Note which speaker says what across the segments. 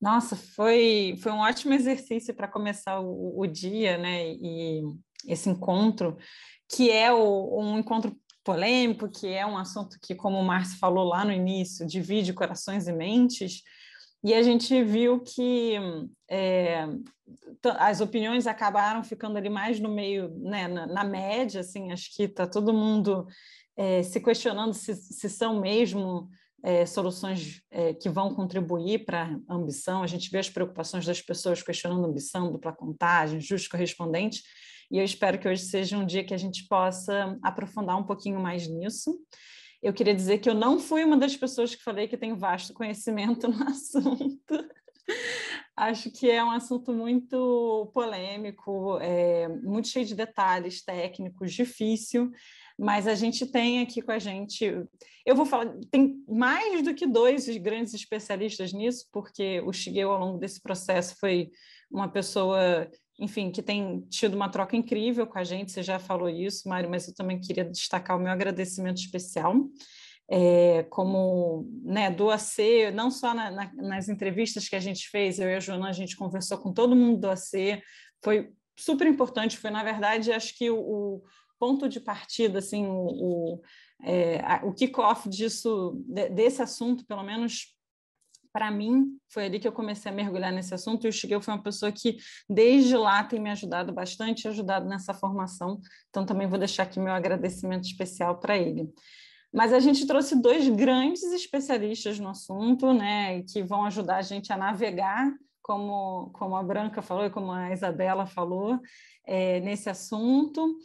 Speaker 1: Nossa, foi um ótimo exercício para começar o dia, né? E esse encontro, que é um encontro polêmico, que é um assunto que, como o Márcio falou lá no início, divide corações e mentes, e a gente viu que as opiniões acabaram ficando ali mais no meio, né, na média, assim, acho que está todo mundo se questionando se são mesmo soluções que vão contribuir para a ambição. A gente vê as preocupações das pessoas questionando ambição, dupla contagem, justo correspondente, e eu espero que hoje seja um dia que a gente possa aprofundar um pouquinho mais nisso. Eu queria dizer que eu não fui uma das pessoas que falei que tem vasto conhecimento no assunto. Acho que é um assunto muito polêmico, muito cheio de detalhes técnicos, difícil, mas a gente tem aqui com a gente, eu vou falar, tem mais do que dois grandes especialistas nisso, porque o Shigeo, ao longo desse processo, foi uma pessoa, enfim, que tem tido uma troca incrível com a gente, você já falou isso, Mário, mas eu também queria destacar o meu agradecimento especial, como, né, do AC, não só nas entrevistas que a gente fez, eu e a Joana, a gente conversou com todo mundo do AC, foi super importante, foi, na verdade, acho que o ponto de partida, assim, o kick-off desse assunto, pelo menos para mim, foi ali que eu comecei a mergulhar nesse assunto, e o Shigeo foi uma pessoa que, desde lá, tem me ajudado bastante, ajudado nessa formação, então também vou deixar aqui meu agradecimento especial para ele. Mas a gente trouxe dois grandes especialistas no assunto, né, que vão ajudar a gente a navegar, como a Branca falou e como a Isabela falou, nesse assunto.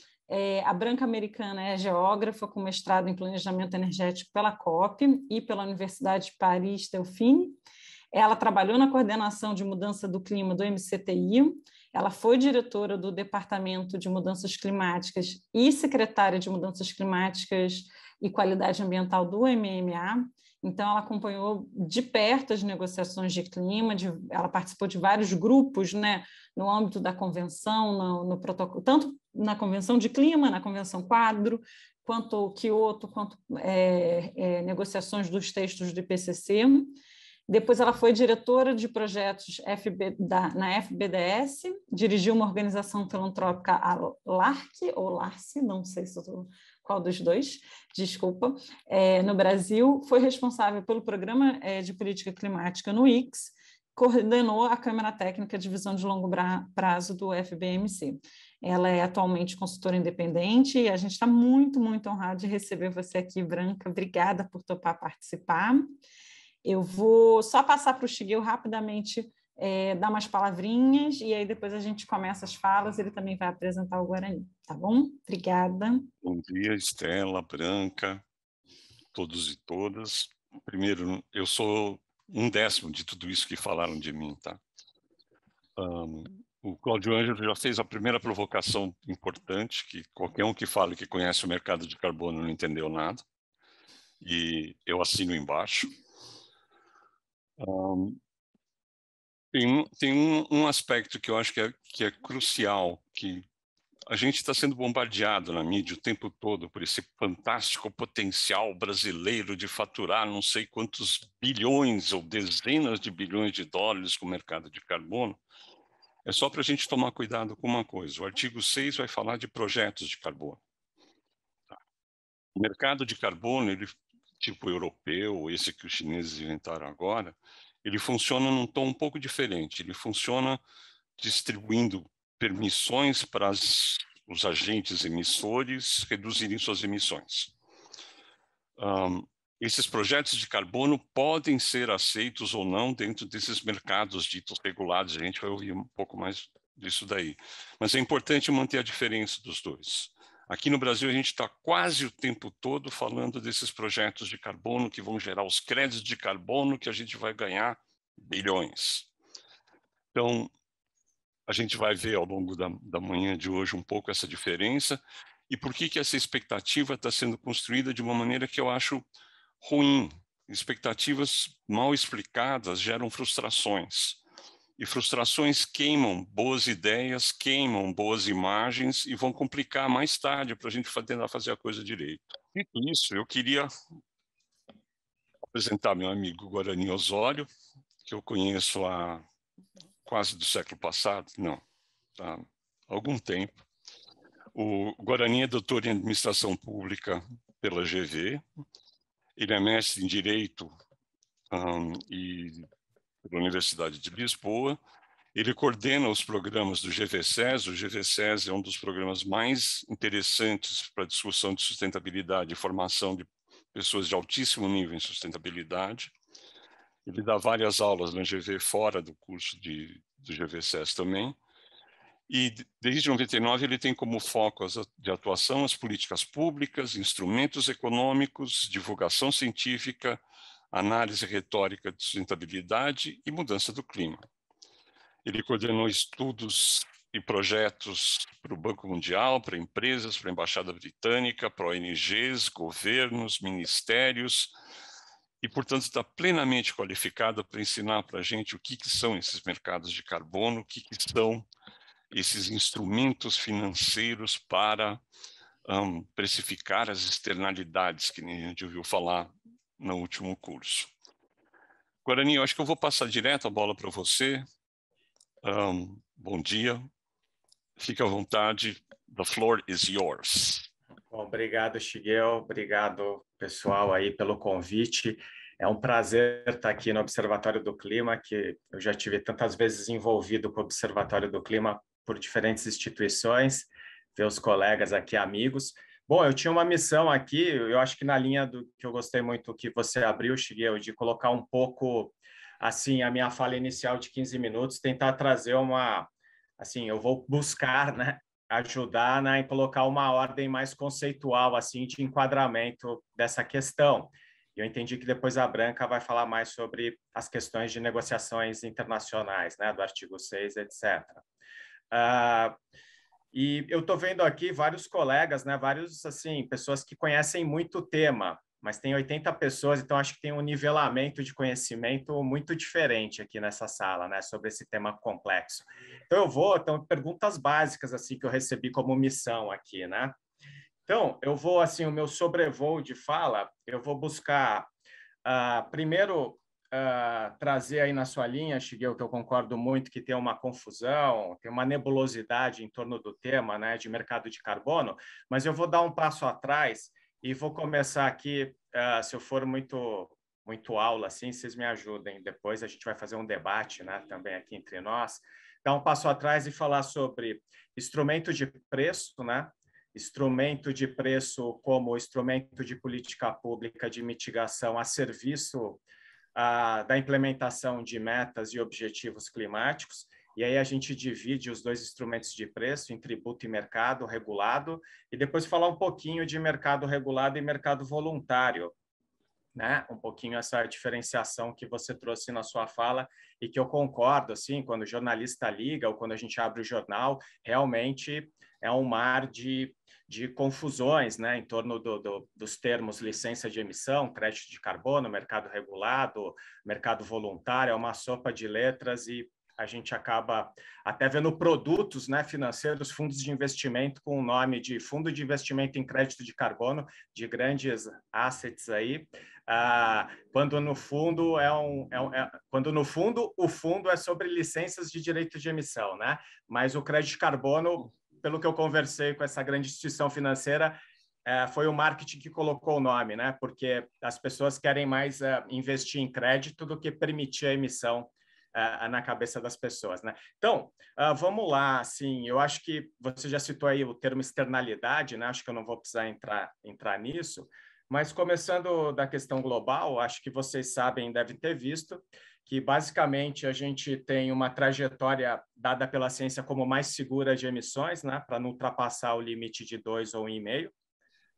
Speaker 1: A Branca Americana é geógrafa com mestrado em planejamento energético pela COP e pela Universidade de Paris-Dauphine. Ela trabalhou na coordenação de mudança do clima do MCTI, ela foi diretora do Departamento de Mudanças Climáticas e secretária de Mudanças Climáticas e Qualidade Ambiental do MMA, então ela acompanhou de perto as negociações de clima, ela participou de vários grupos, né, no âmbito da convenção, no protocolo, tanto na convenção de clima, na convenção quadro, quanto o Kyoto, quanto negociações dos textos do IPCC. Depois ela foi diretora de projetos na FBDS, dirigiu uma organização filantrópica, a LARC, ou LARCE, não sei se eu estou qual dos dois, desculpa, no Brasil, foi responsável pelo Programa de Política Climática no ICS, coordenou a Câmara Técnica de Visão de Longo Prazo do FBMC. Ela é atualmente consultora independente e a gente está muito, muito honrado de receber você aqui, Branca. Obrigada por topar participar. Eu vou só passar para o Shigeo rapidamente, dar umas palavrinhas, e aí depois a gente começa as falas, ele também vai apresentar o Guarani, tá bom? Obrigada.
Speaker 2: Bom dia, Estela, Branca, todos e todas. Primeiro, eu sou 1/10 de tudo isso que falaram de mim, tá? O Cláudio Ângelo já fez a primeira provocação importante, que qualquer um que fale que conhece o mercado de carbono não entendeu nada, e eu assino embaixo. Tem um aspecto que eu acho que é crucial, que a gente está sendo bombardeado na mídia o tempo todo por esse fantástico potencial brasileiro de faturar não sei quantos bilhões ou dezenas de bilhões de dólares com o mercado de carbono. É só para a gente tomar cuidado com uma coisa. O artigo 6 vai falar de projetos de carbono. O mercado de carbono, ele, tipo europeu, esse que os chineses inventaram agora, ele funciona num tom um pouco diferente. Ele funciona distribuindo permissões para os agentes emissores reduzirem suas emissões. Esses projetos de carbono podem ser aceitos ou não dentro desses mercados ditos regulados. A gente vai ouvir um pouco mais disso daí. Mas é importante manter a diferença dos dois. Aqui no Brasil, a gente está quase o tempo todo falando desses projetos de carbono que vão gerar os créditos de carbono que a gente vai ganhar bilhões. Então, a gente vai ver ao longo da manhã de hoje um pouco essa diferença e por que essa expectativa está sendo construída de uma maneira que eu acho ruim. Expectativas mal explicadas geram frustrações. E frustrações queimam boas ideias, queimam boas imagens e vão complicar mais tarde para a gente tentar fazer a coisa direito. Dito isso, eu queria apresentar meu amigo Guarani Osório, que eu conheço há quase do século passado, não, há algum tempo. O Guarani é doutor em administração pública pela GV, ele é mestre em Direito e pela Universidade de Lisboa. Ele coordena os programas do GVSES. O GVSES é um dos programas mais interessantes para a discussão de sustentabilidade e formação de pessoas de altíssimo nível em sustentabilidade. Ele dá várias aulas na GV fora do curso do GVSES também. E desde 99 ele tem como foco de atuação as políticas públicas, instrumentos econômicos, divulgação científica, análise retórica de sustentabilidade e mudança do clima. Ele coordenou estudos e projetos para o Banco Mundial, para empresas, para a Embaixada Britânica, para ONGs, governos, ministérios, e, portanto, está plenamente qualificado para ensinar para a gente o que são esses mercados de carbono, o que são esses instrumentos financeiros para precificar as externalidades que a gente ouviu falar no último curso. Guarani, eu acho que eu vou passar direto a bola para você. Bom dia. Fique à vontade. The floor is yours.
Speaker 3: Bom, obrigado, Shigeo. Obrigado, pessoal, aí pelo convite. É um prazer estar aqui no Observatório do Clima, que eu já tive tantas vezes envolvido com o Observatório do Clima por diferentes instituições, ver os colegas aqui, amigos. Bom, eu tinha uma missão aqui, eu acho que na linha do que eu gostei muito que você abriu, Shigeo, de colocar um pouco, assim, a minha fala inicial de 15 minutos, tentar trazer uma, assim, eu vou buscar, né, ajudar, né, em colocar uma ordem mais conceitual, assim, de enquadramento dessa questão. Eu entendi que depois a Branca vai falar mais sobre as questões de negociações internacionais, né, do artigo 6, etc. E eu estou vendo aqui vários colegas, né, vários, assim, pessoas que conhecem muito o tema, mas tem 80 pessoas, então acho que tem um nivelamento de conhecimento muito diferente aqui nessa sala, né, sobre esse tema complexo. Então, perguntas básicas, assim, que eu recebi como missão aqui, né? Então, eu vou, assim, o meu sobrevoo de fala, eu vou buscar, primeiro, trazer aí na sua linha, Shigeo, que eu concordo muito que tem uma confusão, tem uma nebulosidade em torno do tema, né, de mercado de carbono, mas eu vou dar um passo atrás e vou começar aqui, se eu for muito aula, assim, vocês me ajudem. Depois a gente vai fazer um debate, né, também aqui entre nós. Dar um passo atrás e falar sobre instrumento de preço, né? Instrumento de preço como instrumento de política pública de mitigação a serviço da implementação de metas e objetivos climáticos. E aí a gente divide os dois instrumentos de preço em tributo e mercado regulado, e depois falar um pouquinho de mercado regulado e mercado voluntário, né? Um pouquinho essa diferenciação que você trouxe na sua fala e que eu concordo, assim, quando o jornalista liga ou quando a gente abre o jornal, realmente é um mar de confusões, né, em torno dos termos licença de emissão, crédito de carbono, mercado regulado, mercado voluntário, é uma sopa de letras e a gente acaba até vendo produtos, né, financeiros, fundos de investimento com o nome de Fundo de Investimento em Crédito de Carbono, de grandes assets aí, quando no fundo quando no fundo o fundo é sobre licenças de direito de emissão, né? Mas o crédito de carbono, pelo que eu conversei com essa grande instituição financeira, foi o marketing que colocou o nome, né? Porque as pessoas querem mais investir em crédito do que permitir a emissão na cabeça das pessoas, né? Então, vamos lá, assim, eu acho que você já citou aí o termo externalidade, né? Acho que eu não vou precisar entrar nisso, mas começando da questão global, acho que vocês sabem, devem ter visto, que basicamente a gente tem uma trajetória dada pela ciência como mais segura de emissões, né? Para não ultrapassar o limite de 2 ou 1,5,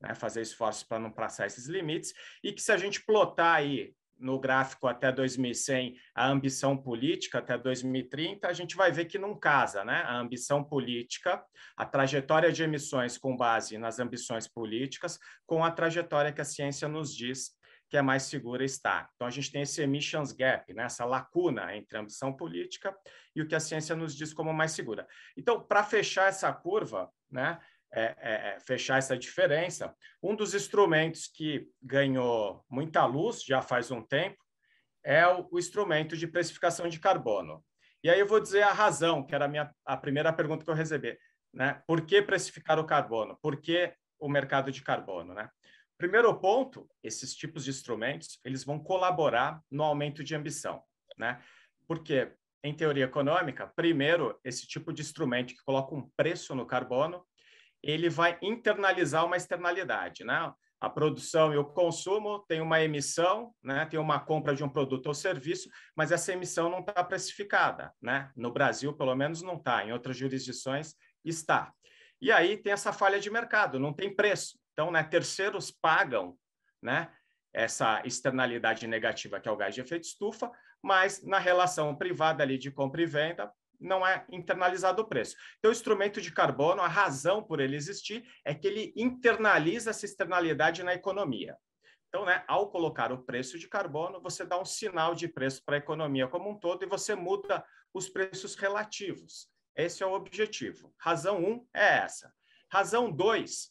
Speaker 3: né? Fazer esforços para não passar esses limites, e que se a gente plotar aí no gráfico até 2100 a ambição política até 2030, a gente vai ver que não casa, né? A ambição política, a trajetória de emissões com base nas ambições políticas, com a trajetória que a ciência nos diz que é mais segura está. Então, a gente tem esse emissions gap, né? Essa lacuna entre a ambição política e o que a ciência nos diz como mais segura. Então, para fechar essa curva, né? fechar essa diferença. Um dos instrumentos que ganhou muita luz já faz um tempo é o instrumento de precificação de carbono. E aí eu vou dizer a razão, que era a primeira pergunta que eu recebi, né? Por que precificar o carbono? Por que o mercado de carbono, né? Primeiro ponto, esses tipos de instrumentos, eles vão colaborar no aumento de ambição, né? Porque, em teoria econômica, primeiro, esse tipo de instrumento que coloca um preço no carbono, ele vai internalizar uma externalidade, né? A produção e o consumo tem uma emissão, né? Tem uma compra de um produto ou serviço, mas essa emissão não está precificada, né? No Brasil, pelo menos, não está. Em outras jurisdições, está. E aí tem essa falha de mercado, não tem preço. Então, né, terceiros pagam, né, essa externalidade negativa, que é o gás de efeito estufa, mas na relação privada ali de compra e venda, não é internalizado o preço. Então, o instrumento de carbono, a razão por ele existir é que ele internaliza essa externalidade na economia. Então, né, ao colocar o preço de carbono, você dá um sinal de preço para a economia como um todo e você muda os preços relativos. Esse é o objetivo. Razão 1 é essa. Razão 2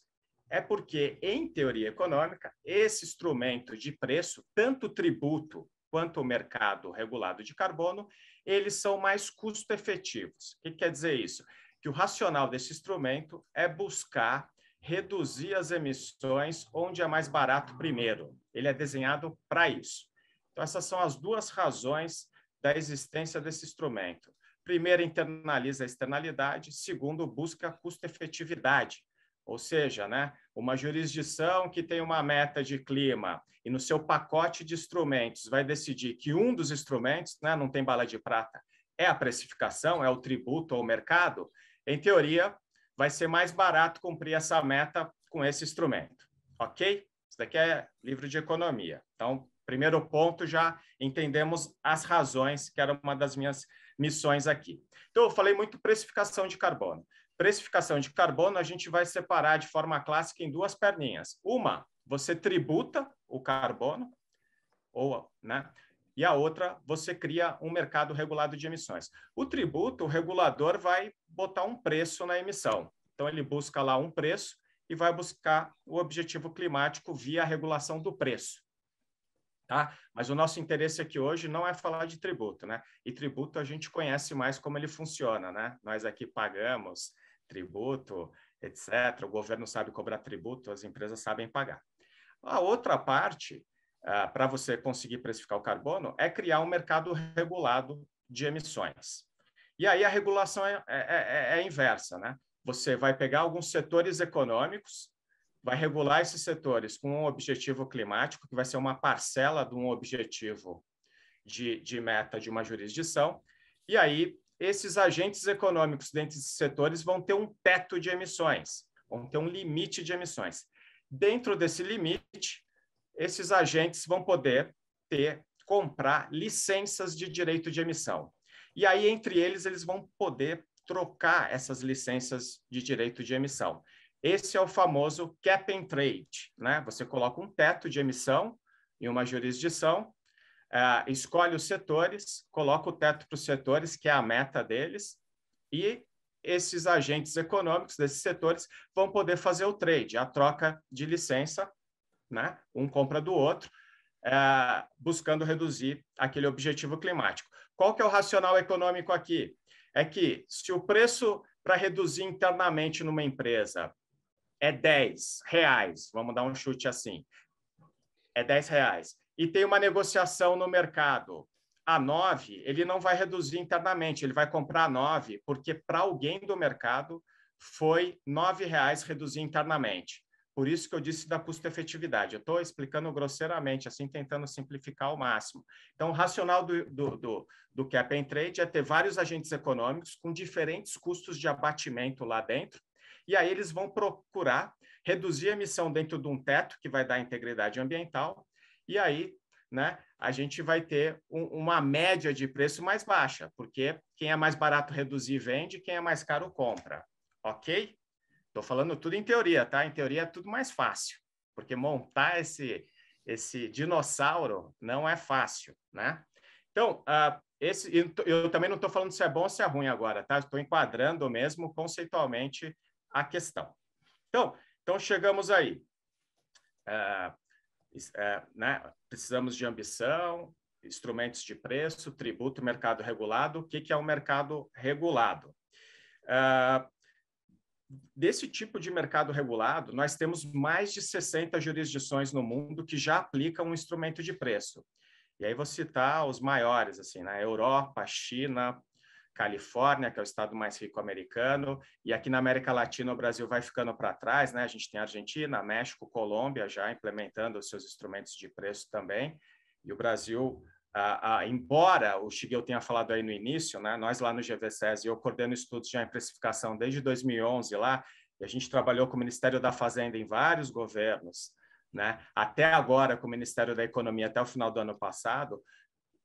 Speaker 3: é porque, em teoria econômica, esse instrumento de preço, tanto o tributo quanto o mercado regulado de carbono, eles são mais custo-efetivos. O que quer dizer isso? Que o racional desse instrumento é buscar reduzir as emissões onde é mais barato primeiro. Ele é desenhado para isso. Então, essas são as duas razões da existência desse instrumento. Primeiro, internaliza a externalidade. Segundo, busca custo-efetividade. Ou seja, né, uma jurisdição que tem uma meta de clima e no seu pacote de instrumentos vai decidir que um dos instrumentos, né, não tem bala de prata, é a precificação, é o tributo ou o mercado, em teoria, vai ser mais barato cumprir essa meta com esse instrumento. Ok? Isso daqui é livro de economia. Então, primeiro ponto, já entendemos as razões, que era uma das minhas missões aqui. Então, eu falei muito precificação de carbono. Precificação de carbono, a gente vai separar de forma clássica em duas perninhas. Uma, você tributa o carbono, né? E a outra, você cria um mercado regulado de emissões. O tributo, o regulador vai botar um preço na emissão. Então, ele busca lá um preço e vai buscar o objetivo climático via a regulação do preço. Tá? Mas o nosso interesse aqui hoje não é falar de tributo, né? E tributo a gente conhece mais como ele funciona, né? Nós aqui pagamos tributo, etc. O governo sabe cobrar tributo, as empresas sabem pagar. A outra parte, para você conseguir precificar o carbono, é criar um mercado regulado de emissões. E aí a regulação é inversa, né? Você vai pegar alguns setores econômicos, vai regular esses setores com um objetivo climático, que vai ser uma parcela de um objetivo de meta de uma jurisdição, e aí esses agentes econômicos dentro desses setores vão ter um teto de emissões, vão ter um limite de emissões. Dentro desse limite, esses agentes vão poder comprar licenças de direito de emissão. E aí, entre eles, eles vão poder trocar essas licenças de direito de emissão. Esse é o famoso cap and trade, né? Você coloca um teto de emissão em uma jurisdição, escolhe os setores, coloca o teto para os setores, que é a meta deles, e esses agentes econômicos desses setores vão poder fazer o trade, a troca de licença, né? Um compra do outro, buscando reduzir aquele objetivo climático. Qual que é o racional econômico aqui? É que se o preço para reduzir internamente numa empresa é R$10, vamos dar um chute assim, é R$10, e tem uma negociação no mercado a 9, ele não vai reduzir internamente, ele vai comprar a 9, porque para alguém do mercado foi R$9 reduzir internamente. Por isso que eu disse da custo-efetividade. Eu estou explicando grosseiramente, assim, tentando simplificar ao máximo. Então, o racional do cap and trade é ter vários agentes econômicos com diferentes custos de abatimento lá dentro, e aí eles vão procurar reduzir a emissão dentro de um teto que vai dar integridade ambiental, e aí, né, a gente vai ter uma média de preço mais baixa, porque quem é mais barato reduzir vende, quem é mais caro compra. Ok? Estou falando tudo em teoria, tá? Em teoria é tudo mais fácil, porque montar esse dinossauro não é fácil, né? Então, eu também não estou falando se é bom ou se é ruim agora, tá? Estou enquadrando mesmo conceitualmente a questão. Então chegamos aí. Né? Precisamos de ambição, instrumentos de preço, tributo, mercado regulado. O que é o mercado regulado? Desse tipo de mercado regulado, nós temos mais de 60 jurisdições no mundo que já aplicam um instrumento de preço. E aí vou citar os maiores, assim, né? Europa, China, Califórnia, que é o estado mais rico americano, e aqui na América Latina o Brasil vai ficando para trás, né? A gente tem Argentina, México, Colômbia já implementando os seus instrumentos de preço também, e o Brasil, embora o Shigeo tenha falado aí no início, né? Nós lá no GVSES, eu coordeno estudos já em precificação desde 2011 lá, e a gente trabalhou com o Ministério da Fazenda em vários governos, né? Até agora com o Ministério da Economia, até o final do ano passado,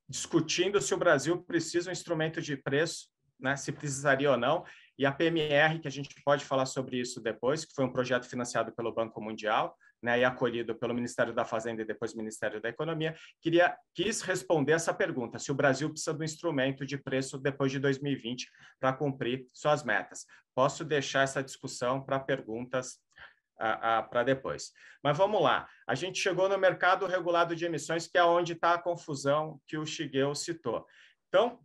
Speaker 3: discutindo se o Brasil precisa de um instrumento de preço, né, se precisaria ou não, e a PMR, que a gente pode falar sobre isso depois, que foi um projeto financiado pelo Banco Mundial, né, e acolhido pelo Ministério da Fazenda e depois Ministério da Economia, quis responder essa pergunta, se o Brasil precisa de um instrumento de preço depois de 2020 para cumprir suas metas. Posso deixar essa discussão para perguntas para depois. Mas vamos lá. A gente chegou no mercado regulado de emissões, que é onde está a confusão que o Shigeo citou. Então,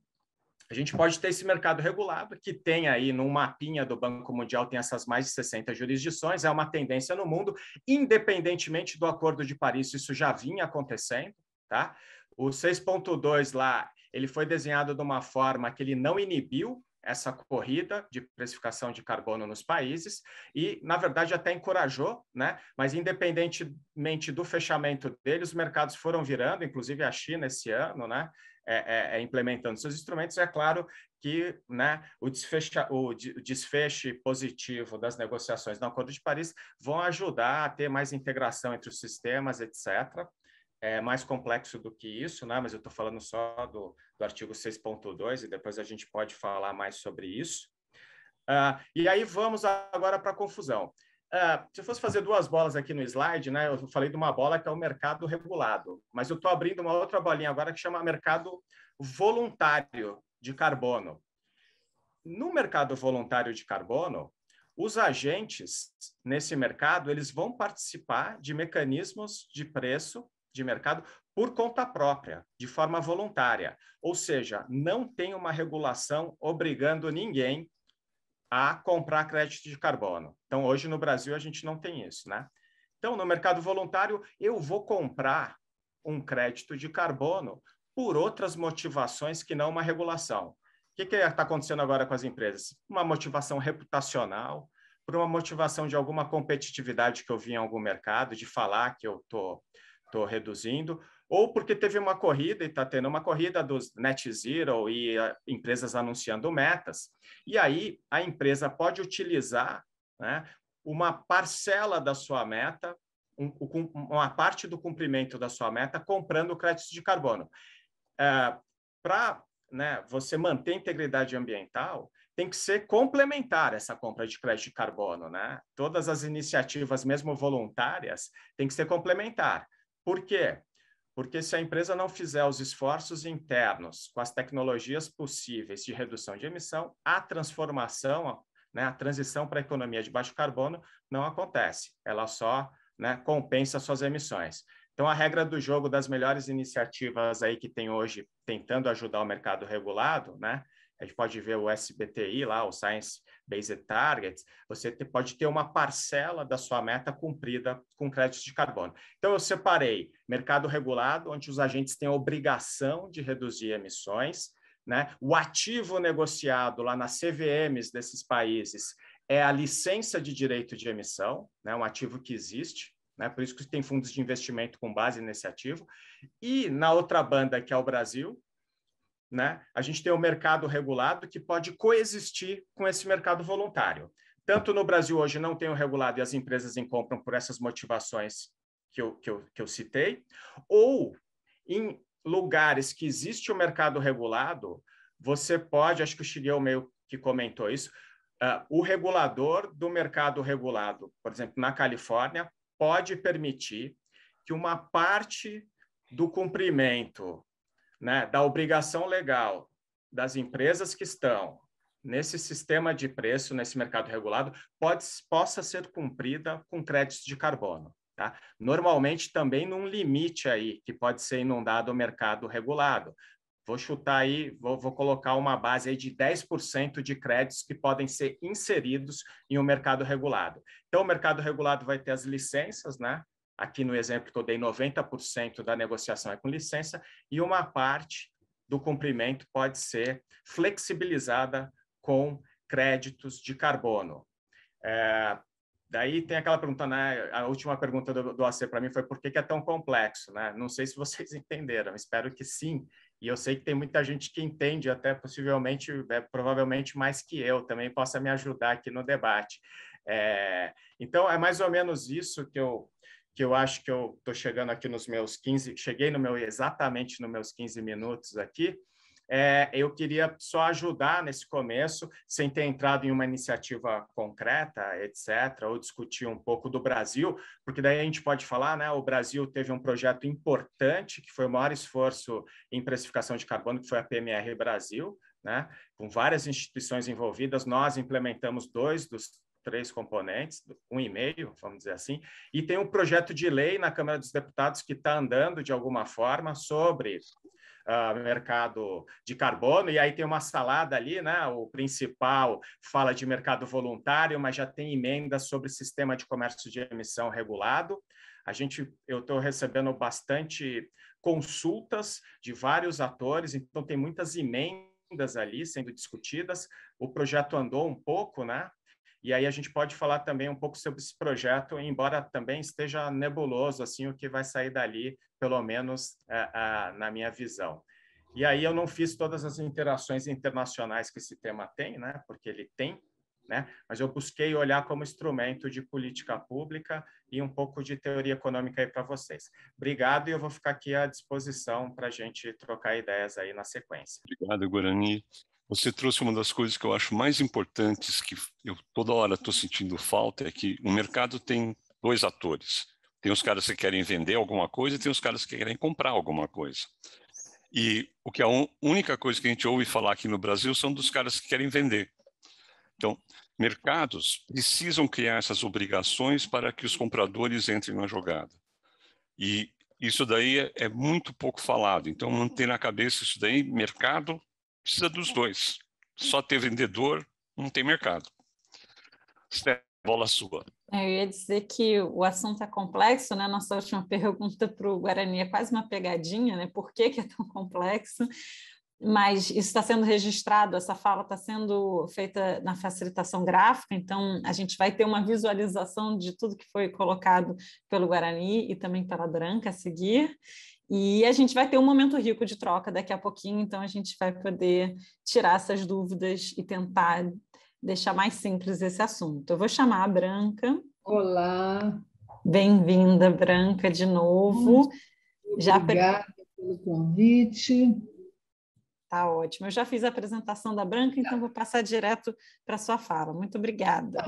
Speaker 3: a gente pode ter esse mercado regulado, que tem aí, num mapinha do Banco Mundial, tem essas mais de 60 jurisdições, é uma tendência no mundo, independentemente do Acordo de Paris, isso já vinha acontecendo, tá? O 6.2 lá, ele foi desenhado de uma forma que ele não inibiu essa corrida de precificação de carbono nos países e, na verdade, até encorajou, né? Mas, independentemente do fechamento dele, os mercados foram virando, inclusive a China esse ano, né? Implementando seus instrumentos. É claro que, né, o desfecho positivo das negociações no Acordo de Paris vão ajudar a ter mais integração entre os sistemas, etc., é mais complexo do que isso, né? Mas eu estou falando só do artigo 6.2 e depois a gente pode falar mais sobre isso. E aí vamos agora para a confusão. Se eu fosse fazer duas bolas aqui no slide, né? Eu falei de uma bola que é o mercado regulado, mas eu estou abrindo uma outra bolinha agora que chama mercado voluntário de carbono. No mercado voluntário de carbono, os agentes nesse mercado eles vão participar de mecanismos de preço de mercado por conta própria, de forma voluntária. Ou seja, não tem uma regulação obrigando ninguém a comprar crédito de carbono. Então, hoje no Brasil a gente não tem isso, né? Então, no mercado voluntário, eu vou comprar um crédito de carbono por outras motivações que não uma regulação. O que está acontecendo agora com as empresas? Uma motivação reputacional, por uma motivação de alguma competitividade que eu vi em algum mercado, de falar que eu estou reduzindo, ou porque teve uma corrida, e está tendo uma corrida dos net zero e empresas anunciando metas, e aí a empresa pode utilizar, né, uma parcela da sua meta, uma parte do cumprimento da sua meta, comprando créditos de carbono. Para, né, você manter a integridade ambiental, tem que ser complementar essa compra de crédito de carbono, né? Todas as iniciativas, mesmo voluntárias, tem que ser complementar. Por quê? Porque se a empresa não fizer os esforços internos com as tecnologias possíveis de redução de emissão, a transformação, né, a transição para a economia de baixo carbono não acontece. Ela só, né, compensa suas emissões. Então, a regra do jogo das melhores iniciativas aí que tem hoje tentando ajudar o mercado regulado, né? A gente pode ver o SBTI lá, o Science Based Targets, você pode ter uma parcela da sua meta cumprida com créditos de carbono. Então, eu separei mercado regulado, onde os agentes têm a obrigação de reduzir emissões, né? O ativo negociado lá nas CVMs desses países é a licença de direito de emissão, né? Um ativo que existe, né? Por isso que tem fundos de investimento com base nesse ativo. E na outra banda, que é o Brasil, né? A gente tem o mercado regulado que pode coexistir com esse mercado voluntário. Tanto no Brasil hoje não tem o regulado e as empresas compram por essas motivações que eu citei, ou em lugares que existe o mercado regulado, você pode, acho que o Shigeo meio que comentou isso, o regulador do mercado regulado, por exemplo, na Califórnia, pode permitir que uma parte do cumprimento, né, da obrigação legal das empresas que estão nesse sistema de preço, nesse mercado regulado, possa ser cumprida com créditos de carbono. Tá? Normalmente também num limite aí, que pode ser inundado o mercado regulado. Vou chutar aí, vou colocar uma base aí de 10% de créditos que podem ser inseridos em um mercado regulado. Então, o mercado regulado vai ter as licenças, né? Aqui no exemplo que eu dei, 90% da negociação é com licença, e uma parte do cumprimento pode ser flexibilizada com créditos de carbono. Daí tem aquela pergunta, né? A última pergunta do AC para mim foi por que é tão complexo, né? Não sei se vocês entenderam, espero que sim. E eu sei que tem muita gente que entende, até possivelmente, provavelmente mais que eu, também possa me ajudar aqui no debate. Então, é mais ou menos isso que eu acho que eu estou chegando aqui nos meus 15, cheguei exatamente nos meus 15 minutos aqui. Eu queria só ajudar nesse começo, sem ter entrado em uma iniciativa concreta, etc., ou discutir um pouco do Brasil, porque daí a gente pode falar, né? O Brasil teve um projeto importante, que foi o maior esforço em precificação de carbono, que foi a PMR Brasil, né? Com várias instituições envolvidas, nós implementamos 2 dos 3 componentes, 1,5, vamos dizer assim, e tem um projeto de lei na Câmara dos Deputados que está andando de alguma forma sobre mercado de carbono, e aí tem uma salada ali, né? O principal fala de mercado voluntário, mas já tem emenda sobre sistema de comércio de emissão regulado. Eu estou recebendo bastante consultas de vários atores, então tem muitas emendas ali sendo discutidas. O projeto andou um pouco, né? E aí a gente pode falar também um pouco sobre esse projeto, embora também esteja nebuloso assim o que vai sair dali, pelo menos na minha visão. E aí eu não fiz todas as interações internacionais que esse tema tem, né? Porque ele tem, né? Mas eu busquei olhar como instrumento de política pública e um pouco de teoria econômica aí para vocês. Obrigado, e eu vou ficar aqui à disposição para a gente trocar ideias aí na sequência.
Speaker 2: Obrigado, Guarani. Você trouxe uma das coisas que eu acho mais importantes, que eu toda hora estou sentindo falta, é que o mercado tem 2 atores. Tem os caras que querem vender alguma coisa e tem os caras que querem comprar alguma coisa. E o que a única coisa que a gente ouve falar aqui no Brasil são dos caras que querem vender. Então, mercados precisam criar essas obrigações para que os compradores entrem na jogada. E isso daí é muito pouco falado. Então, manter na cabeça isso daí, mercado precisa dos 2. Só ter vendedor, não tem mercado. Steph, bola sua.
Speaker 1: Eu ia dizer que o assunto é complexo, né? Nossa última pergunta para o Guarani é quase uma pegadinha, né? Por que é tão complexo? Mas isso está sendo registrado, essa fala está sendo feita na facilitação gráfica, então a gente vai ter uma visualização de tudo que foi colocado pelo Guarani e também pela Branca a seguir. E a gente vai ter um momento rico de troca daqui a pouquinho, então a gente vai poder tirar essas dúvidas e tentar deixar mais simples esse assunto. Eu vou chamar a Branca.
Speaker 4: Olá.
Speaker 1: Bem-vinda, Branca, de novo.
Speaker 4: Obrigada pelo convite.
Speaker 1: Tá ótimo. Eu já fiz a apresentação da Branca, então vou passar direto para a sua fala. Muito obrigada.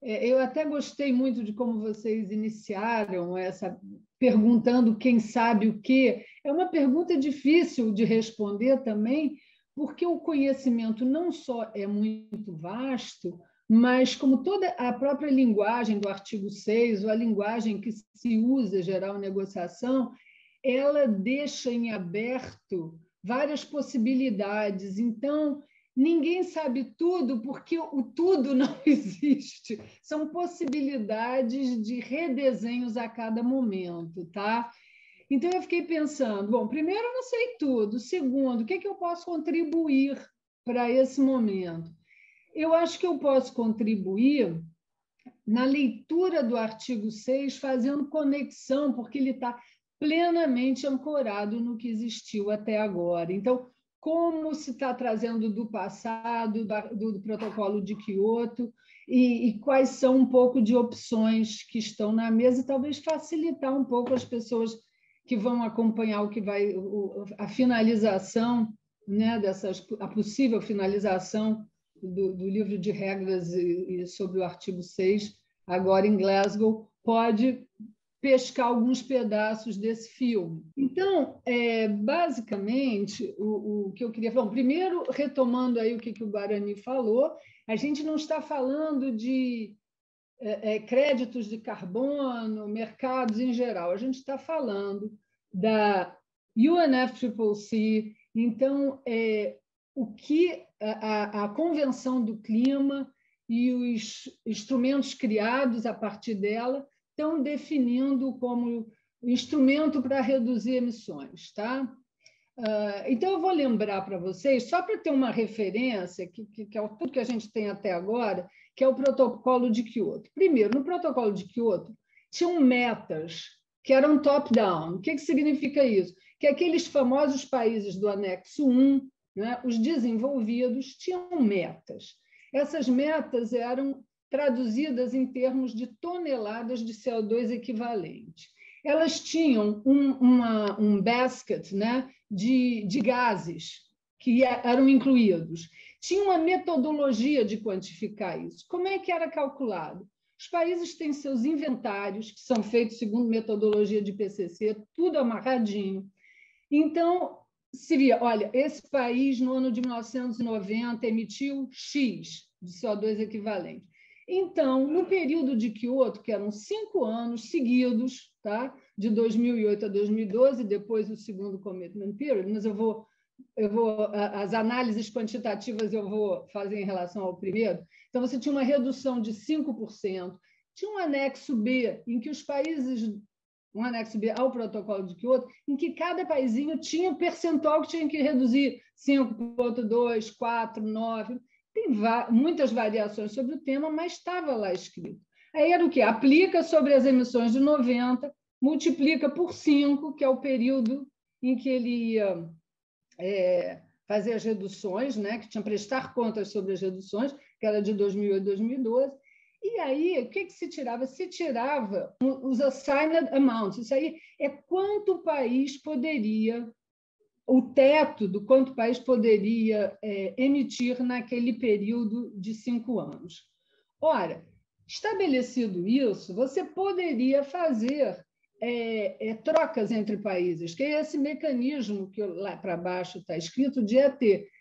Speaker 4: Eu até gostei muito de como vocês iniciaram essa perguntando quem sabe o quê. É uma pergunta difícil de responder também, porque o conhecimento não só é muito vasto, mas como toda a própria linguagem do artigo 6, ou a linguagem que se usa em geral em negociação, ela deixa em aberto várias possibilidades. Então, ninguém sabe tudo, porque o tudo não existe. São possibilidades de redesenhos a cada momento, tá? Então, eu fiquei pensando, bom, primeiro, eu não sei tudo. Segundo, o que é que eu posso contribuir para esse momento? Eu acho que eu posso contribuir na leitura do artigo 6, fazendo conexão, porque ele está plenamente ancorado no que existiu até agora. Então, como se está trazendo do passado, do protocolo de Quioto, e quais são um pouco de opções que estão na mesa, e talvez facilitar um pouco as pessoas que vão acompanhar o que vai, a finalização, né, a possível finalização do livro de regras e sobre o artigo 6, agora em Glasgow, pode pescar alguns pedaços desse filme. Então, basicamente, o que eu queria falar, primeiro, retomando aí o que o Guarani falou, a gente não está falando de créditos de carbono, mercados em geral, a gente está falando da UNFCCC, então, o que a Convenção do Clima e os instrumentos criados a partir dela estão definindo como instrumento para reduzir emissões. Tá? Então, eu vou lembrar para vocês, só para ter uma referência, que é tudo que a gente tem até agora, que é o Protocolo de Kyoto. Primeiro, no Protocolo de Kyoto, tinham metas que eram top-down. O que significa isso? Que aqueles famosos países do anexo 1, né, os desenvolvidos, tinham metas. Essas metas eram traduzidas em termos de toneladas de CO2 equivalente. Elas tinham um basket, né, de gases que eram incluídos. Tinha uma metodologia de quantificar isso. Como é que era calculado? Os países têm seus inventários, que são feitos segundo metodologia de IPCC, tudo amarradinho. Então, seria, olha, esse país, no ano de 1990, emitiu X de CO2 equivalente. Então, no período de Kyoto, que eram 5 anos seguidos, tá? De 2008 a 2012, depois o segundo Commitment Period, mas as análises quantitativas eu vou fazer em relação ao primeiro. Então, você tinha uma redução de 5%, tinha um anexo B, em que os países, um anexo B ao protocolo de Kyoto, em que cada paísinho tinha um percentual que tinha que reduzir 5,2, 4, 9. Tem muitas variações sobre o tema, mas estava lá escrito. Aí era o quê? Aplica sobre as emissões de 90, multiplica por 5, que é o período em que ele ia fazer as reduções, né? Que tinha que prestar contas sobre as reduções, que era de 2008 a 2012. E aí, o que se tirava? Se tirava os assigned amounts. Isso aí é quanto o país poderia, o teto do quanto o país poderia emitir naquele período de 5 anos. Ora, estabelecido isso, você poderia fazer trocas entre países, que é esse mecanismo que lá para baixo está escrito de ET,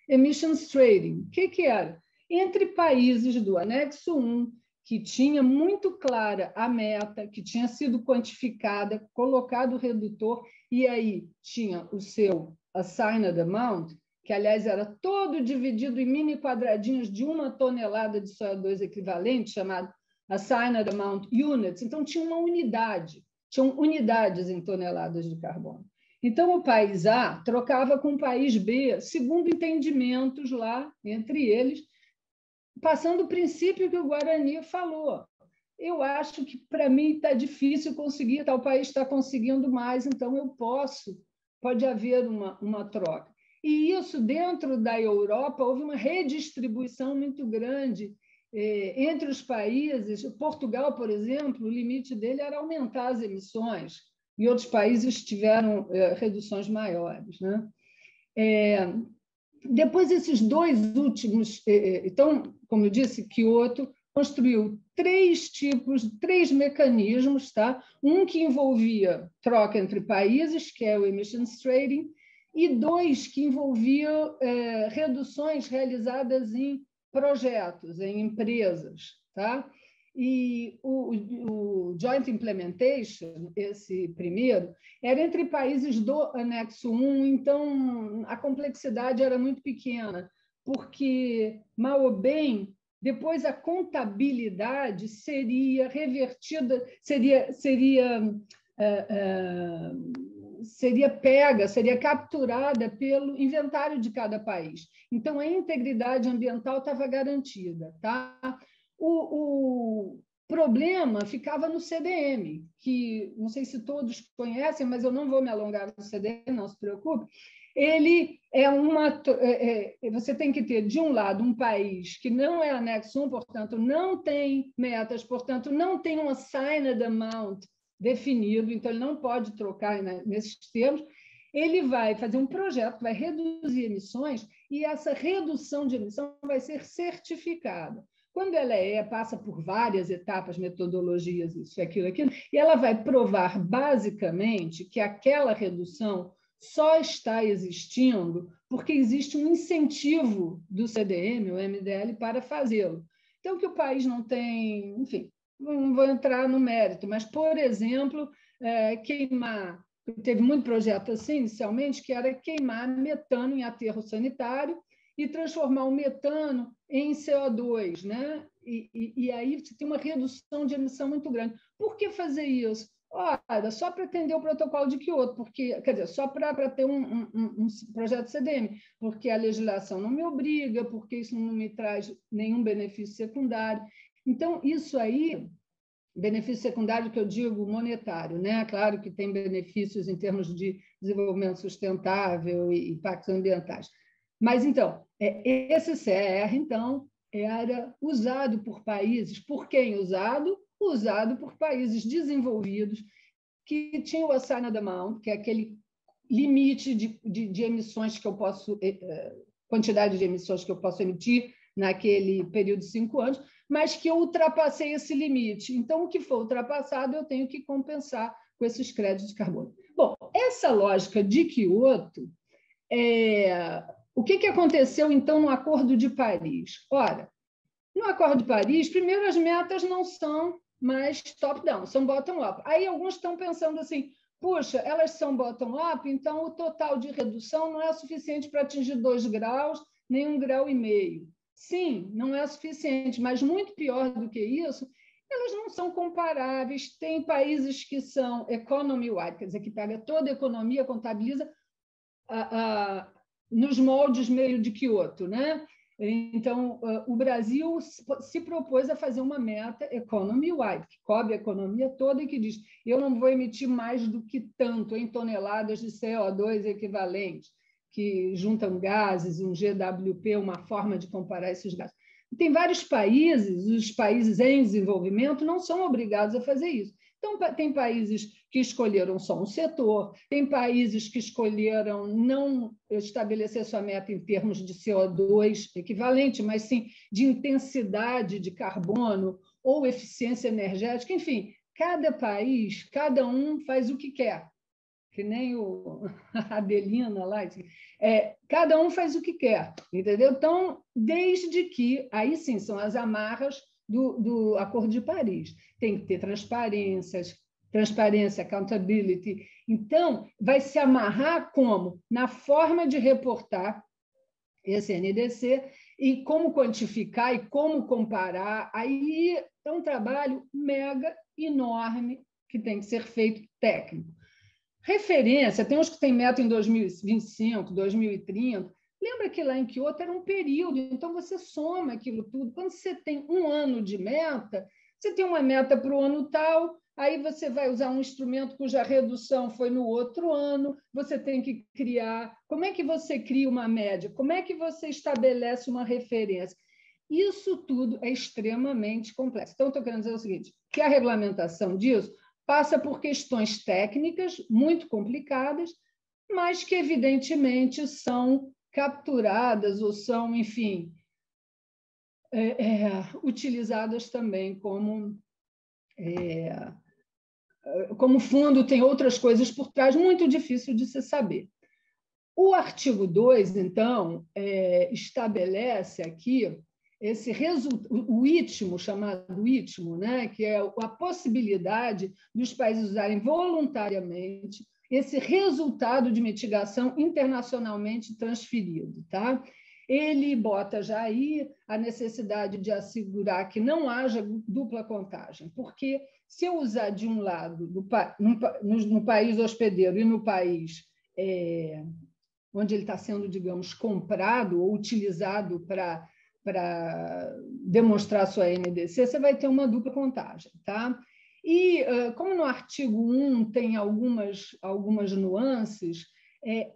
Speaker 4: Emissions Trading. O que era? Entre países do anexo 1, que tinha muito clara a meta, que tinha sido quantificada, colocado o redutor, e aí tinha o seu assigned amount, que, aliás, era todo dividido em mini quadradinhos de 1 tonelada de CO2 equivalente, chamado assigned amount units. Então, tinha uma unidade, tinham unidades em toneladas de carbono. Então, o país A trocava com o país B, segundo entendimentos lá entre eles, passando o princípio que o Guarani falou. Eu acho que, para mim, está difícil conseguir, tal país está conseguindo mais, então eu pode haver uma troca. E isso, dentro da Europa, houve uma redistribuição muito grande entre os países. Portugal, por exemplo, o limite dele era aumentar as emissões, e outros países tiveram reduções maiores, né? Depois, esses dois últimos... Então, como eu disse, Kyoto construiu 3 mecanismos, tá? Um que envolvia troca entre países, que é o Emissions Trading, e 2 que envolviam reduções realizadas em projetos, em empresas. Tá? E o Joint Implementation, esse primeiro, era entre países do anexo 1, então a complexidade era muito pequena, porque, mal ou bem, depois a contabilidade seria revertida, seria capturada pelo inventário de cada país. Então, a integridade ambiental estava garantida. Tá? O problema ficava no CDM, que não sei se todos conhecem, mas eu não vou me alongar no CDM, não se preocupe. Ele você tem que ter, de um lado, um país que não é anexo 1, portanto, não tem metas, portanto, não tem um assigned amount definido, então ele não pode trocar nesses termos. Ele vai fazer um projeto que vai reduzir emissões e essa redução de emissão vai ser certificada. quando ela passa por várias etapas, metodologias, isso, aquilo, e ela vai provar, basicamente, que aquela redução só está existindo porque existe um incentivo do CDM, o MDL, para fazê-lo. Então, que o país não tem, enfim, não vou entrar no mérito, mas, por exemplo, queimar, teve muito projeto assim, inicialmente, que era queimar metano em aterro sanitário e transformar o metano em CO2, né? E aí você tem uma redução de emissão muito grande. Por que fazer isso? Olha, só para atender o protocolo de Kyoto, porque, quer dizer, só para ter um projeto CDM, porque a legislação não me obriga, porque isso não me traz nenhum benefício secundário. Então, isso aí, benefício secundário que eu digo monetário, né? Claro que tem benefícios em termos de desenvolvimento sustentável e impactos ambientais. Mas, então, esse CER, então, era usado por países. Por quem usado? Usado por países desenvolvidos que tinham o assigned amount, que é aquele limite de emissões que eu posso, quantidade de emissões que eu posso emitir naquele período de 5 anos, mas que eu ultrapassei esse limite. Então, o que for ultrapassado, eu tenho que compensar com esses créditos de carbono. Bom, essa lógica de Kyoto, o que aconteceu, então, no Acordo de Paris? Ora, no Acordo de Paris, primeiro, as metas não são mais top-down, são bottom-up. Aí alguns estão pensando assim, puxa, elas são bottom-up, então o total de redução não é suficiente para atingir 2 graus, nem 1,5 grau. Sim, não é suficiente, mas muito pior do que isso, elas não são comparáveis. Tem países que são economy-wide, quer dizer, que pega toda a economia, contabiliza nos moldes meio de Kyoto, né? Então, o Brasil se propôs a fazer uma meta economy-wide, que cobre a economia toda e que diz, eu não vou emitir mais do que tanto em toneladas de CO2 equivalentes, que juntam gases, um GWP, uma forma de comparar esses gases. Tem vários países, os países em desenvolvimento não são obrigados a fazer isso. Então, tem países que escolheram só um setor, tem países que escolheram não estabelecer sua meta em termos de CO2 equivalente, mas sim de intensidade de carbono ou eficiência energética. Enfim, cada país, cada um faz o que quer, que nem a Adelina lá. Cada um faz o que quer, entendeu? Então, desde que, aí sim, são as amarras do Acordo de Paris. Tem que ter transparência, accountability. Então, vai se amarrar como? Na forma de reportar esse NDC e como quantificar e como comparar. Aí é um trabalho mega enorme que tem que ser feito técnico. Referência, tem uns que têm meta em 2025, 2030. Lembra que lá em Kyoto era um período, então você soma aquilo tudo. Quando você tem 1 ano de meta, você tem uma meta para o ano tal, aí você vai usar um instrumento cuja redução foi no outro ano, você tem que criar. Como é que você cria uma média? Como é que você estabelece uma referência? Isso tudo é extremamente complexo. Então, estou querendo dizer o seguinte, que a regulamentação disso passa por questões técnicas muito complicadas, mas que, evidentemente, são capturadas ou são, enfim, utilizadas também como fundo, tem outras coisas por trás, muito difícil de se saber. O artigo 2, então, estabelece aqui o ITMO, chamado ITMO, né, que é a possibilidade dos países usarem voluntariamente esse resultado de mitigação internacionalmente transferido. Tá? Ele bota já aí a necessidade de assegurar que não haja dupla contagem, porque se eu usar de um lado, no país hospedeiro e no país onde ele está sendo, digamos, comprado ou utilizado para demonstrar sua NDC, você vai ter uma dupla contagem. Tá? E, como no artigo 1 tem algumas nuances,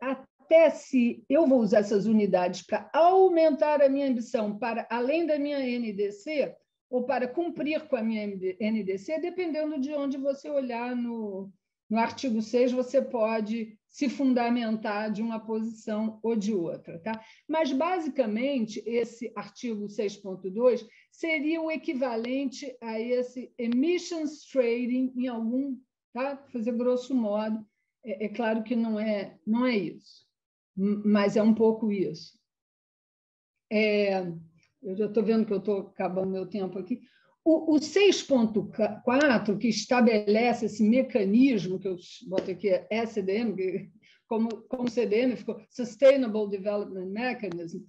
Speaker 4: até se eu vou usar essas unidades para aumentar a minha ambição para além da minha NDC ou para cumprir com a minha NDC, dependendo de onde você olhar no artigo 6, você pode se fundamentar de uma posição ou de outra. Tá? Mas, basicamente, esse artigo 6.2 seria o equivalente a esse emissions trading em algum, tá? Fazer grosso modo, é claro que não é isso, mas é um pouco isso. Eu já estou vendo que eu estou acabando meu tempo aqui. O 6.4, que estabelece esse mecanismo, que eu boto aqui, SDM, como CDM ficou Sustainable Development Mechanism,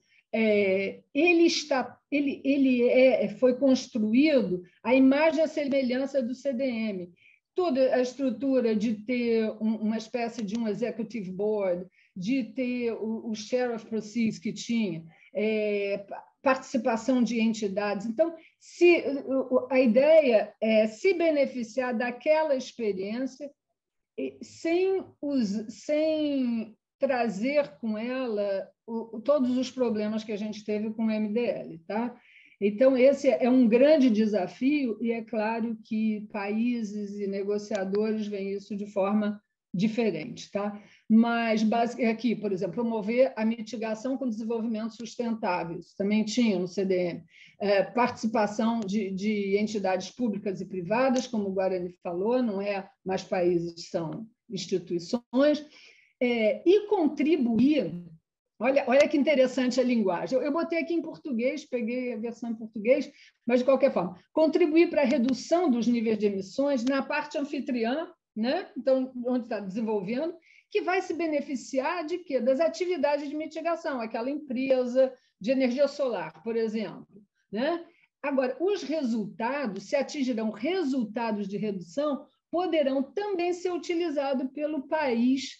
Speaker 4: foi construído à imagem e semelhança do CDM. Toda a estrutura de ter uma espécie de um executive board, de ter o share of proceeds que tinha, participação de entidades. Então, a ideia é se beneficiar daquela experiência sem trazer com ela todos os problemas que a gente teve com o MDL. Tá? Então, esse é um grande desafio e é claro que países e negociadores veem isso de forma diferente. Tá? Mas, aqui, por exemplo, promover a mitigação com desenvolvimento sustentável, isso também tinha no CDM. Participação de entidades públicas e privadas, como o Guarani falou, não é mais países, são instituições, e contribuir. Olha que interessante a linguagem. Eu botei aqui em português, peguei a versão em português, mas, de qualquer forma, contribuir para a redução dos níveis de emissões na parte anfitriã, né? Então, onde está desenvolvendo, que vai se beneficiar de quê? Das atividades de mitigação, aquela empresa de energia solar, por exemplo. Né? Agora, os resultados, se atingirão resultados de redução, poderão também ser utilizados pelo país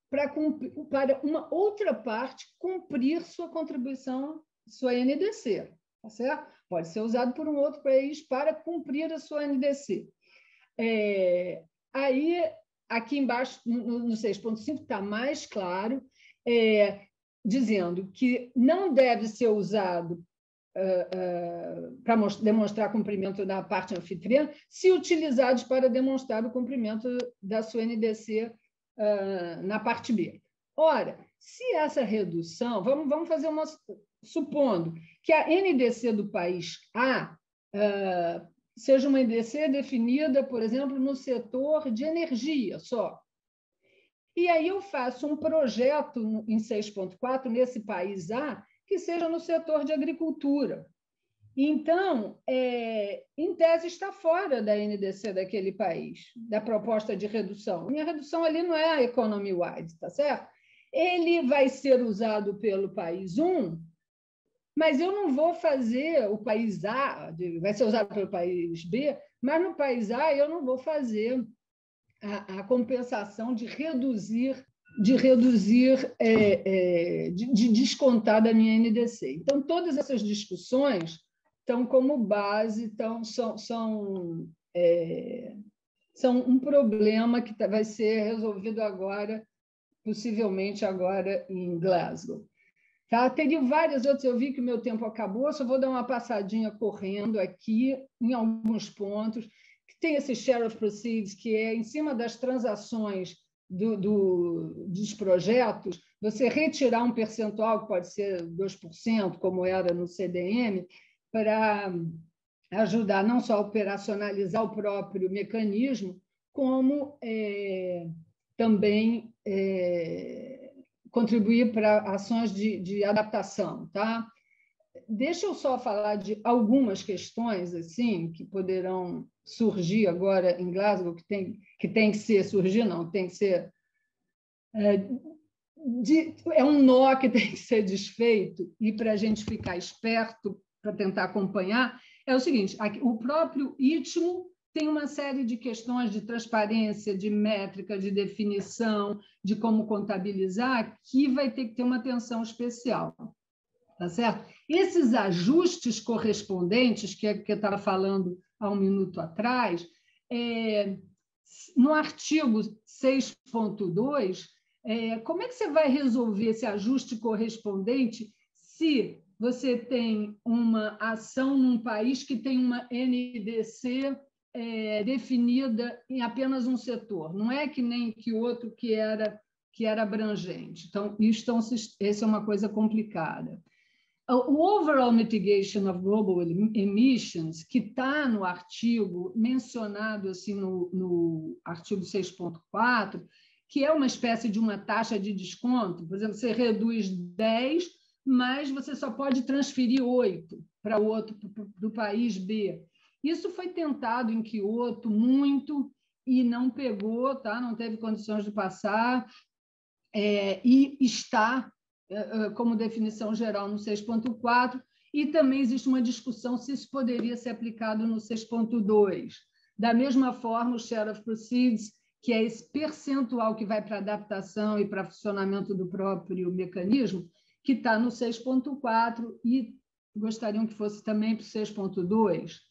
Speaker 4: para uma outra parte cumprir sua contribuição, sua NDC. Tá certo? Pode ser usado por um outro país para cumprir a sua NDC. Aí, aqui embaixo, no 6.5, está mais claro, dizendo que não deve ser usado para demonstrar cumprimento da parte anfitriã, se utilizados para demonstrar o cumprimento da sua NDC na parte B. Ora, se essa redução, vamos fazer supondo que a NDC do país A seja uma NDC definida, por exemplo, no setor de energia só. E aí eu faço um projeto em 6.4, nesse país A, que seja no setor de agricultura. Então, em tese, está fora da NDC daquele país, da proposta de redução. Minha redução ali não é a economy-wide, tá certo? Ele vai ser usado pelo país 1, mas eu não vou fazer o país A, vai ser usado pelo país B, mas no país A eu não vou fazer a compensação de descontar da minha NDC. Então, todas essas discussões estão como base, são um problema que vai ser resolvido agora, possivelmente agora em Glasgow. Tá? Teria várias outras, eu vi que o meu tempo acabou, só vou dar uma passadinha correndo aqui em alguns pontos, que tem esse share of proceeds, que é em cima das transações dos projetos, você retirar um percentual, que pode ser 2%, como era no CDM, para ajudar não só a operacionalizar o próprio mecanismo, como também contribuir para ações de adaptação. Tá? Deixa eu só falar de algumas questões assim, que poderão surgir agora em Glasgow, que tem que ser, surgir não, tem que ser... É um nó que tem que ser desfeito, e para a gente ficar esperto, para tentar acompanhar, é o seguinte, o próprio ITMO tem uma série de questões de transparência, de métrica, de definição, de como contabilizar, que vai ter que ter uma atenção especial. Tá certo? Esses ajustes correspondentes, que eu estava falando há um minuto atrás, no artigo 6.2, como é que você vai resolver esse ajuste correspondente se você tem uma ação num país que tem uma NDC definida em apenas um setor? Não é que nem que outro que que era abrangente. Então, essa é uma coisa complicada. O Overall Mitigation of Global Emissions, que está no artigo, mencionado assim, no artigo 6.4, que é uma espécie de uma taxa de desconto. Por exemplo, você reduz 10, mas você só pode transferir 8 para o outro, para o país B. Isso foi tentado em Kyoto muito e não pegou, tá? Não teve condições de passar, e está como definição geral no 6.4, e também existe uma discussão se isso poderia ser aplicado no 6.2. Da mesma forma, o Share of Proceeds, que é esse percentual que vai para adaptação e para funcionamento do próprio mecanismo, que está no 6.4 e gostariam que fosse também para o 6.2.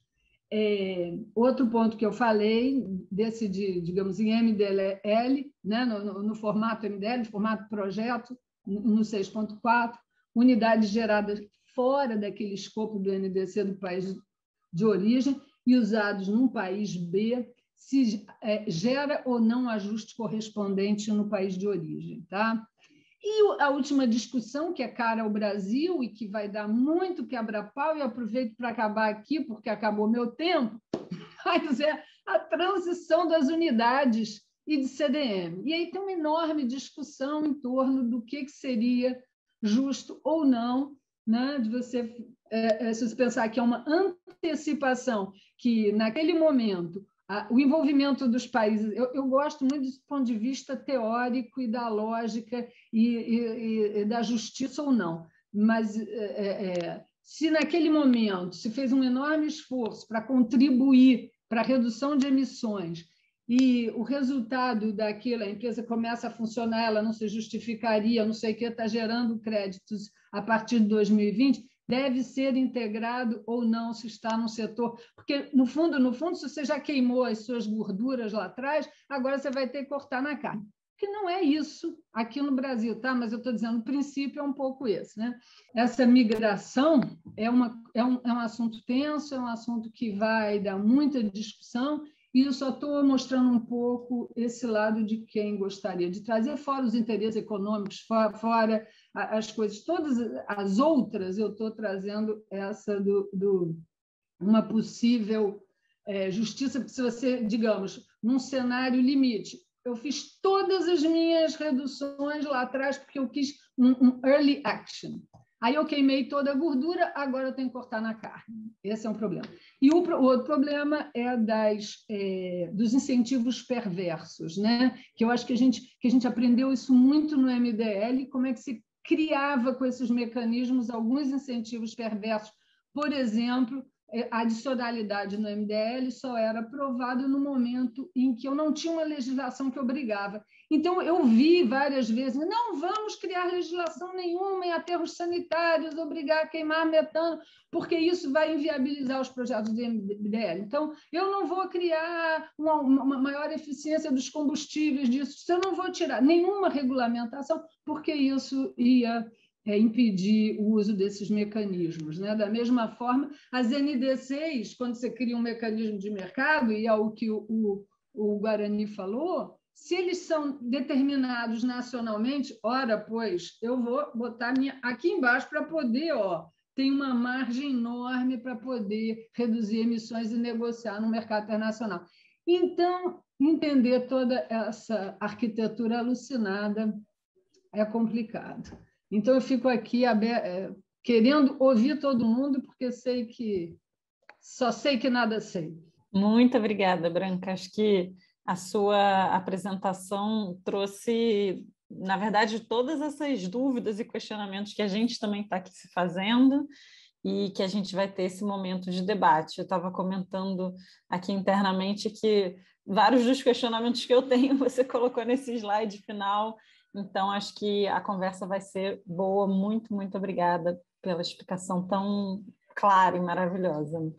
Speaker 4: Outro ponto que eu falei, desse digamos, em MDL, né, no formato MDL, no formato projeto, no 6.4, unidades geradas fora daquele escopo do NDC do país de origem e usados num país B, se gera ou não ajuste correspondente no país de origem. Tá? E a última discussão, que é cara ao Brasil e que vai dar muito quebra-pau, e aproveito para acabar aqui, porque acabou meu tempo, mas é a transição das unidades e de CDM. E aí tem uma enorme discussão em torno do que seria justo ou não, né, de você, se você pensar que é uma antecipação, que naquele momento o envolvimento dos países, eu gosto muito do ponto de vista teórico e da lógica e da justiça ou não, mas se naquele momento se fez um enorme esforço para contribuir para a redução de emissões e o resultado daquilo, a empresa começa a funcionar, ela não se justificaria, não sei o que, está gerando créditos a partir de 2020, deve ser integrado ou não, se está no setor. Porque, no fundo, se você já queimou as suas gorduras lá atrás, agora você vai ter que cortar na carne. Porque não é isso aqui no Brasil, tá? Mas eu estou dizendo, o princípio é um pouco esse, né? Essa migração é um assunto tenso, é um assunto que vai dar muita discussão, e eu só estou mostrando um pouco esse lado de quem gostaria de trazer, fora os interesses econômicos, fora as coisas, todas as outras, eu estou trazendo essa uma possível justiça, porque se você, digamos, num cenário limite, eu fiz todas as minhas reduções lá atrás porque eu quis um early action. Aí eu queimei toda a gordura, agora eu tenho que cortar na carne. Esse é um problema. E o outro problema é dos incentivos perversos, né? Que eu acho que a gente aprendeu isso muito no MDL, como é que se criava com esses mecanismos alguns incentivos perversos. Por exemplo, a adicionalidade no MDL só era aprovada no momento em que eu não tinha uma legislação que obrigava. Então, eu vi várias vezes, não vamos criar legislação nenhuma em aterros sanitários, obrigar a queimar metano, porque isso vai inviabilizar os projetos do MDL. Então, eu não vou criar uma maior eficiência dos combustíveis disso, eu não vou tirar nenhuma regulamentação, porque isso ia impedir o uso desses mecanismos, né? Da mesma forma, as NDCs, quando você cria um mecanismo de mercado, e é o que o Guarani falou, se eles são determinados nacionalmente, ora, pois, eu vou botar aqui embaixo para poder, tem uma margem enorme para poder reduzir emissões e negociar no mercado internacional. Então, entender toda essa arquitetura alucinada é complicado. Então, eu fico aqui querendo ouvir todo mundo, porque só sei que nada sei.
Speaker 1: Muito obrigada, Branca. Acho que a sua apresentação trouxe, na verdade, todas essas dúvidas e questionamentos que a gente também está aqui se fazendo e que a gente vai ter esse momento de debate. Eu estava comentando aqui internamente que vários dos questionamentos que eu tenho você colocou nesse slide final. Então, acho que a conversa vai ser boa. Muito, muito obrigada pela explicação tão clara e maravilhosa.